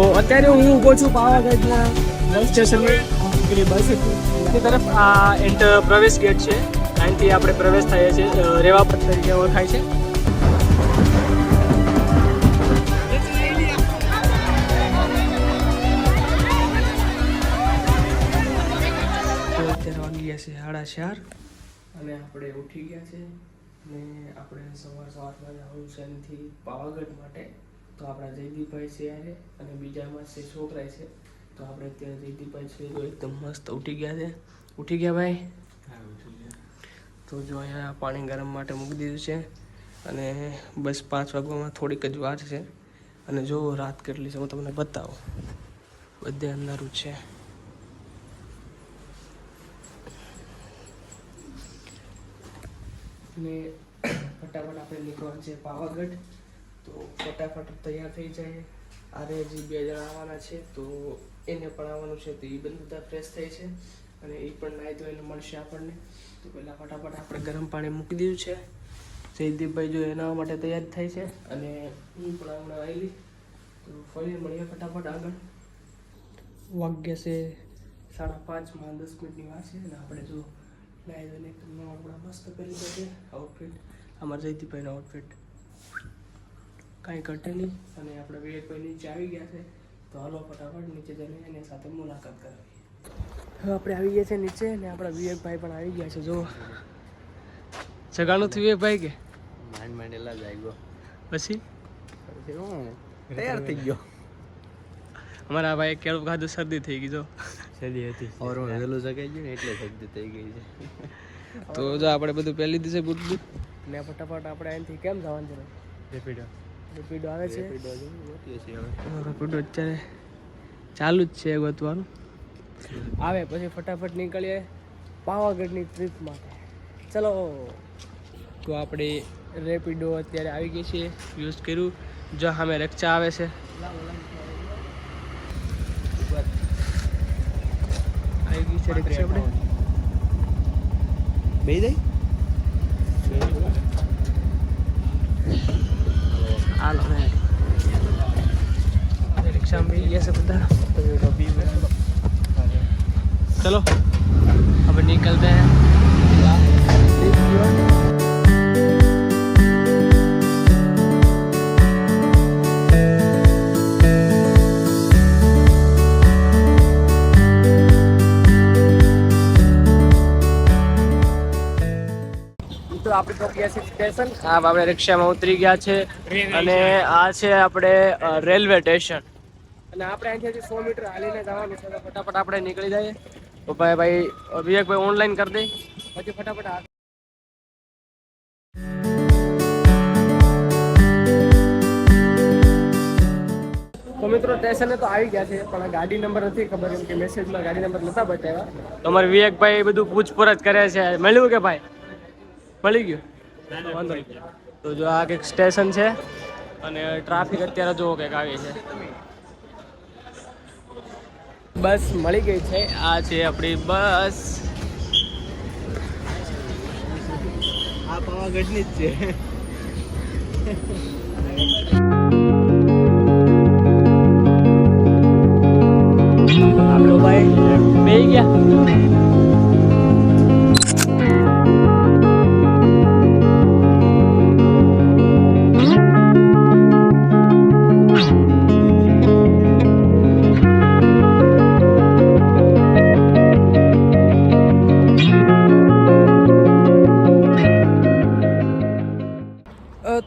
તો અત્યારે હું ઊભો છું પાવાગઢના બસ સ્ટેશનની બસ ની તરફ. આ એન્ટર પ્રવેશ ગેટ છે, અહીંથી આપણે પ્રવેશ થઈએ છીએ. રેવાપત તરીકે ઓળખાય છે. અત્યારે વાગી ગયા છે 4:30 અને આપણે ઉઠી ગયા છે ને આપણે સવારમાં જવાનું છે અહીંથી પાવાગઢ માટે. તો આપણા જયદીપભાઈ છે યારે અને બીજામાં છે છોકરા છે. તો આપણે અત્યારે જયદીપભાઈ છે તો એકદમ મસ્ત ઉઠી ગયા છે. ઉઠી ગયા ભાઈ? તો જો અહીંયા પાણી ગરમ માટે મૂકી દીધું છે અને બસ 5 વાગવામાં થોડીક જ વાર છે. અને જો રાત કેટલી છે હું તમને બતાવું. બધે અંધારું છે. ને ફટાફટ આપણે નીકળવાનું છે પાવાગઢ. તો ફટાફટ તૈયાર થઈ જાય. આરે હજી 2 જણા આવવાના છે તો એને પણ આવવાનું છે. તો એ બધા ફ્રેશ થાય છે અને એ પણ નાહી ધોઈને મળશે આપણને. તો પહેલાં ફટાફટ આપણે ગરમ પાણી મૂકી દીધું છે. જયદીપભાઈ જો એના માટે તૈયાર થાય છે અને હું પણ હમણાં આવેલી. તો ફરી મળીએ ફટાફટ આગળ. વાગ્યા છે 5:30 10 મિનિટની વાર છે અને આપણે જો નાહી ધોઈને એકદમ નવા મસ્ત કરી દીધા છે. આઉટફિટ અમારા જયદીપભાઈનો આઉટફિટ કાંઈ ઘટે નહીં. અને આપણે વિવેકભાઈ નીચે આવી ગયા છે તો હાલો ફટાફટ નીચે જઈને એની સાથે મુલાકાત કરાવીએ. હવે આપણે આવી ગયા છે નીચે ને આપણા વિવેકભાઈ પણ આવી ગયા છે. જો જગાનું થયું વિવેકભાઈ કે માંડ એલા જાય ગયો પછી તૈયાર થઈ ગયો. અમારા ભાઈ કેળું ખાધું, શરદી થઈ ગઈ. જો શરદી હતી ઓર વહેલું જગાઈ ગયું ને એટલે શરદી થઈ ગઈ છે. તો જો આપણે બધું પહેલી દિવસે બુટ ને ફટાફટ આપણે અહીંથી કેમ જવાનું છે? રેપિડો આવે છે. રેપિડો અત્યારે ચાલુ જ છે ગોતવાનું. આવે પછી ફટાફટ નીકળીએ પાવાગઢની ટ્રીપ માટે. ચલો. તો આપણે રેપિડો અત્યારે આવી ગઈ છે, યુઝ કર્યું. જો સામે રક્ષા આવે છે. આવી ગઈ છે રિક્ષા. આપણે બે જાય હાલો ને રિક્ષામાં બેસી ગયા છે બધા. चलो अब निकलते हैं. તો આપણે તો ગયા છે સ્ટેશન. આપણે રિક્ષામાં ઉતરી ગયા છે અને આ છે આપણે રેલવે સ્ટેશન. અને આપણે અહીંથી 100 મીટર હાલીને જવાનું છે. ફટાફટ આપણે નીકળી જઈએ. તો ભાઈ વિવેકભાઈ ઓનલાઈન કરી દે પછી ફટાફટ. તો મિત્રો સ્ટેશને તો આવી ગયા છે પણ ગાડી નંબર નથી ખબર, કેમ કે મેસેજમાં ગાડી નંબર નતા બતાવ્યા. તો અમારે વિવેકભાઈ બધું પૂછપરછ કરે છે. મળ્યું કે ભાઈ? મળી ગયું? વાંધો નહીં. તો જો આ કંઈક સ્ટેશન છે અને ટ્રાફિક અત્યારે જુઓ કંઈક આવી છે. બસ મળી ગઈ છે. આ છે આપણી બસ. આ પાવાગઢની જ છે. આપણો ભાઈ બેસી ગયા.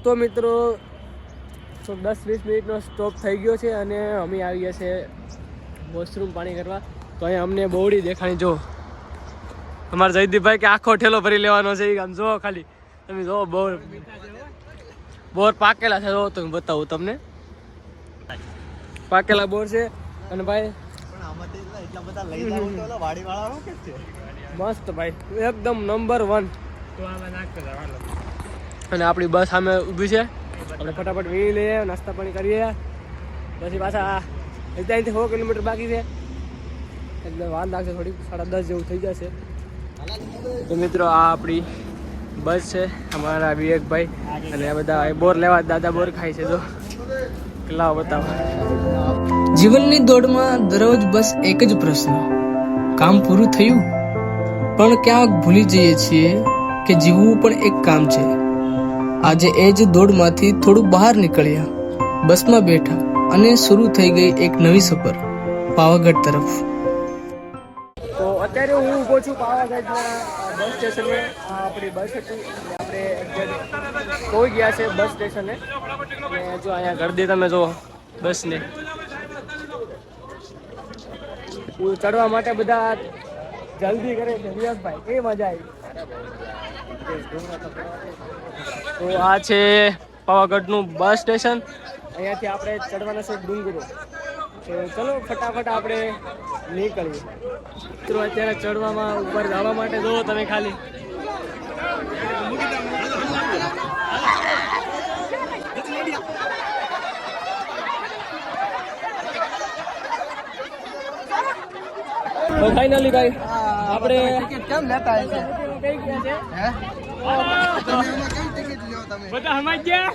તો મિત્રો તો 10-20 મિનિટનો સ્ટોપ થઈ ગયો છે અને અમે આવી ગયા છે વોશરૂમ પાણી કરવા. તો અહીંયા અમને બોવડી દેખાણી. જો તમારા જયદીપભાઈ કે આખો ઠેલો ભરી લેવાનો છે. આમ જો ખાલી તમે જો બોર પાકેલા છે. જો તો હું બતાવું તમને. પાકેલા બોર છે અને ભાઈ એટલા બધા લઈ જાવ તો ઓલા વાડીવાળા કે છે મસ્ત ભાઈ એકદમ નંબર 1. અને આપણી બસ સામે ઊભી છે. આપણે ફટાફટ વીણી લઈએ, નાસ્તા પાણી કરીએ, પછી પાછા અહીંથી 100 કિલોમીટર બાકી છે. એટલે વાર લાગશે થોડીક, 10:30 જેવું થઈ જશે. તો મિત્રો આ આપણી બસ છે, અમારા વિવેકભાઈ અને આ બધા બોર લેવા દાદા બોર ખાય છે. જો લાવો બતાવો. જીવનની દોડમાં દરરોજ બસ એક જ પ્રશ્ન, કામ પૂરું થયું? પણ ક્યાંક ભૂલી જઈએ છીએ કે જીવવું પણ એક કામ છે. આજે એ જ દોડમાંથી થોડું બહાર નીકળ્યા, બસમાં બેઠા અને શરૂ થઈ ગઈ એક નવી સફર પાવાગઢ તરફ. તો અત્યારે હું ઊભો છું પાવાગઢના બસ સ્ટેશને. આપણી બસ હતી આપણે પહોંચી ગયા છે બસ સ્ટેશને. અને જો અહીંયા ગરદી તમે જો બસને ચડવા માટે બધા જલ્દી કરે છે. વિવેકભાઈ કેવી મજા આવી? તો આ છે પાવાગઢનું બસ સ્ટેશન. અહીંયાથી આપણે ચડવાના છે ડુંગરો. તો ચલો ફટાફટ આપણે નીકળીએ. મિત્રો અત્યારે ચડવામાં ઉપર જવા માટે જોવો તમે ખાલી તો ફાઇનલી ભાઈ આપણે ટિકિટ કેમ લેતા હશે? કઈ ગયા છે? હે કેમ ટિકિટ લ્યો તમે? બધા હમાઈ ગયા?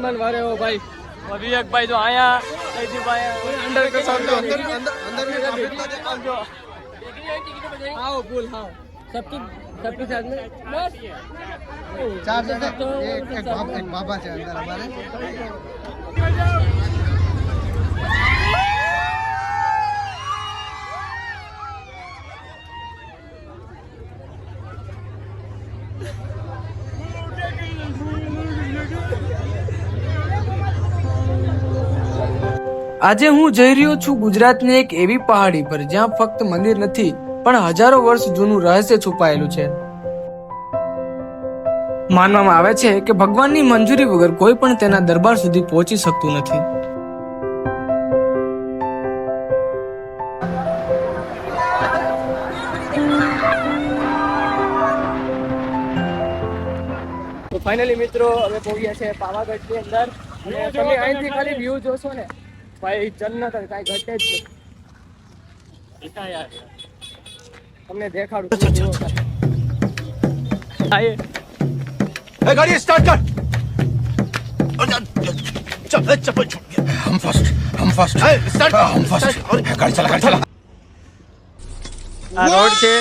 માન વારે હો ભાઈ. વિવેકભાઈ જો આયા જયદીપભાઈ અંડર કે સાઉન્ડ અંદર આવજો. आओ बोल हाँ सबके साथ में बस 4 जन एक बाबा છે અંદર हमारे. આજે હું જઈ રહ્યો છું ગુજરાતની એક એવી પહાડી પર જ્યાં ફક્ત મંદિર નથી પણ હજારો વર્ષ જૂનું રહસ્ય છુપાયેલું છે. માનવામાં આવે છે કે ભગવાનની મંજૂરી વગર કોઈ પણ તેના દરબાર સુધી પહોંચી શકતું નથી. તો ફાઇનલી મિત્રો હવે પહોંચ્યા છે પાવાગઢની અંદર. અને તમે અહીંથી ખાલી વ્યૂ જોશો ને ભાઈ જન્નત કાંઈ ઘટે જ નહીં. તમને દેખાડું गाड़ी स्टार्ट कर. चप्पल छूट गया. हम फर्स्ट स्टार्ट हम फर्स्ट. गाड़ी चला આ રોડ છે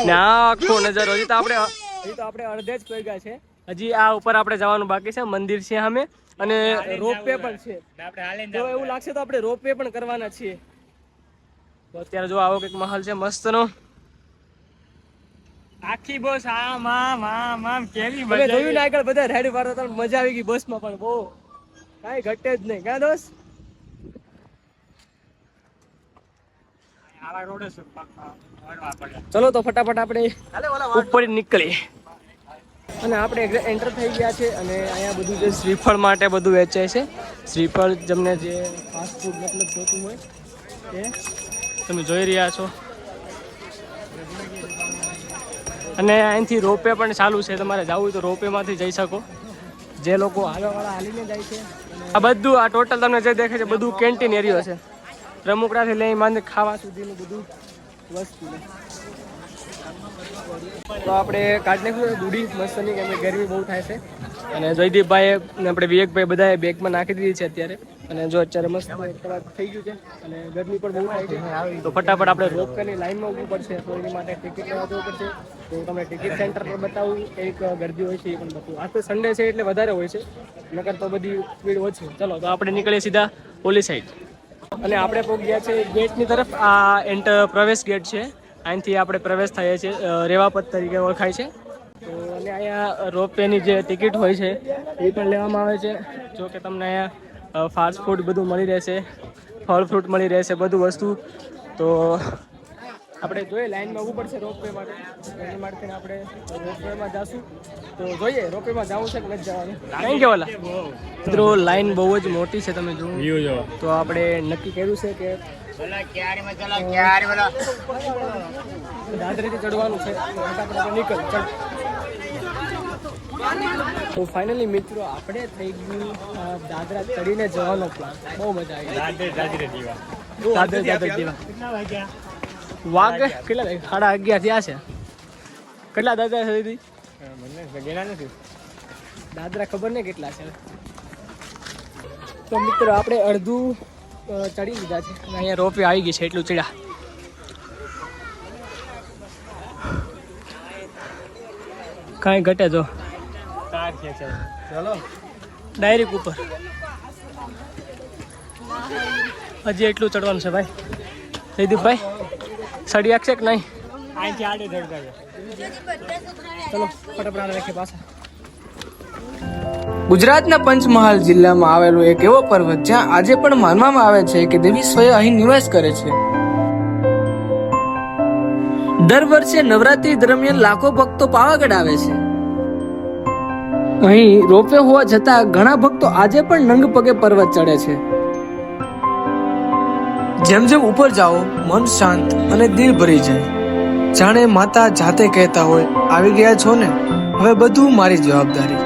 ને આ આખો નજારો. હજી તો આપણે અડધે જ પહોંચ્યા છે. હજી આ ઉપર આપણે જવાનું બાકી છે. મંદિર છે સામે અને રોપવે પણ છે. તો એવું લાગશે તો આપણે રોપવે પણ કરવાના છીએ. તો અત્યારે જો આવો કંઈક મહલ છે મસ્તનો. આખી બસ આમ કેવી મજા જોયું ને આગળ બધા રાઈડ મારતા હતા. મજા આવી ગઈ બસમાં પણ બહુ. કાંઈ ઘટે જ નહીં ક્યાં દોસ્ત? ચલો તો ફટાફટ આપણે ઉપર નીકળીએ. અને આપણે એન્ટર થઈ ગયા છે. અને અહીંયા બધું જે શ્રીફળ માટે બધું વેચાય છે. શ્રીફળ તમને જે ફાસ્ટ ફૂડ મતલબ જોતું હોય એ તમે જોઈ રહ્યા છો. અને અહીંથી રોપવે પણ ચાલુ છે. તમારે જવું હોય તો રોપવેમાંથી જઈ શકો. જે લોકો હાલવાવાળા હાલીને જાય છે. આ બધું આ ટોટલ તમને જે દેખે છે બધું કેન્ટીન એરિયો છે. રમકડાથી લઈ માંડ ખાવા સુધીનું બધું વસ્તુ. તો આપણે કાઢ નાખ્યું દૂડી મસ્તની કેમ કે ગરમી બહુ થાય છે. અને જયદીપભાઈ આપણે વિવેકભાઈ બધાએ બેગમાં નાખી દીધી છે અત્યારે. અને જો અત્યારે મસ્ત થઈ ગયું છે અને ગરમી પણ બહુ થાય છે. તો ફટાફટ આપણે રોપવેની લાઈનમાં ઊભું પડશે. તો એની માટે ટિકિટ લેવા જવું પડશે. તો તમને ટિકિટ સેન્ટર પર બતાવું. એક ગરદી હોય છે એ પણ બતાવું. આ તો સન્ડે છે એટલે વધારે હોય છે, નકર તો બધી સ્પીડ ઓછી. ચલો તો આપણે નીકળીએ સીધા ઓલી સાઈડ. અને આપણે પહોંચી ગયા છે ગેટની તરફ. આ પ્રવેશ ગેટ છે. અહીંથી આપણે પ્રવેશ થઈએ છીએ. રેવાપત તરીકે ઓળખાય છે. તો અને અહીંયા રોપવેની જે ટિકિટ હોય છે એ પણ લેવામાં આવે છે. જો કે તમને અહીંયા ફાસ્ટ ફૂડ બધું મળી રહેશે, ફળ ફ્રૂટ મળી રહેશે, બધું વસ્તુ. તો આપણે જોઈએ લાઈનમાં ઊભું પડશે રોપવે માટે. એની માટે આપણે રોપવેમાં જઈશું. તો જોઈએ રોપવેમાં જવું છે કે નથી જવાનું. કઈ કે ઓલા મિત્રો લાઈન બહુ જ મોટી છે. તમે જુઓ તો આપણે નક્કી કર્યું છે કે દાદરીથી ચડવાનું છે. ફટાફટ નીકળ ચડ. તો ફાઇનલી મિત્રો આપણે થઈ ગયું દાદરા ચડીને જવાનો પ્લાન. બહુ મજા આવી. દાદર જેવા વાઘ કેટલા 11:30 થયા છે. કેટલા દાદરા છે દીદી? દાદરા ખબર નહીં કેટલા છે. તો મિત્રો આપણે અડધું ચડી લીધા છે અને અહીંયા રોપવે આવી ગઈ છે એટલું ચડ્યા. કાંઈ ઘટે જો ચાલો ડાયરેક્ટ ઉપર હજી એટલું ચડવાનું છે ભાઈ. જયદીપભાઈ સડી શકશે કે નહીં? ચલો ફટાફટ રાખીએ પાછા. ગુજરાતના પંચમહાલ જિલ્લામાં આવેલો એક એવો પર્વત જ્યાં આજે પણ માનવામાં આવે છે કે દેવી સ્વયં અહીં નિવાસ કરે છે. દર વર્ષે નવરાત્રી દરમિયાન લાખો ભક્તો પાવાગઢ આવે છે. અહીં રોપવે હોવા છતાં ઘણા ભક્તો આજે પણ નંગ પગે પર્વત ચડે છે. જેમ જેમ ઉપર જાઓ મન શાંત અને દિલ ભરી જાય. જાણે માતા જાતે કહેતા હોય આવી ગયા છો ને, હવે બધું મારી જવાબદારી.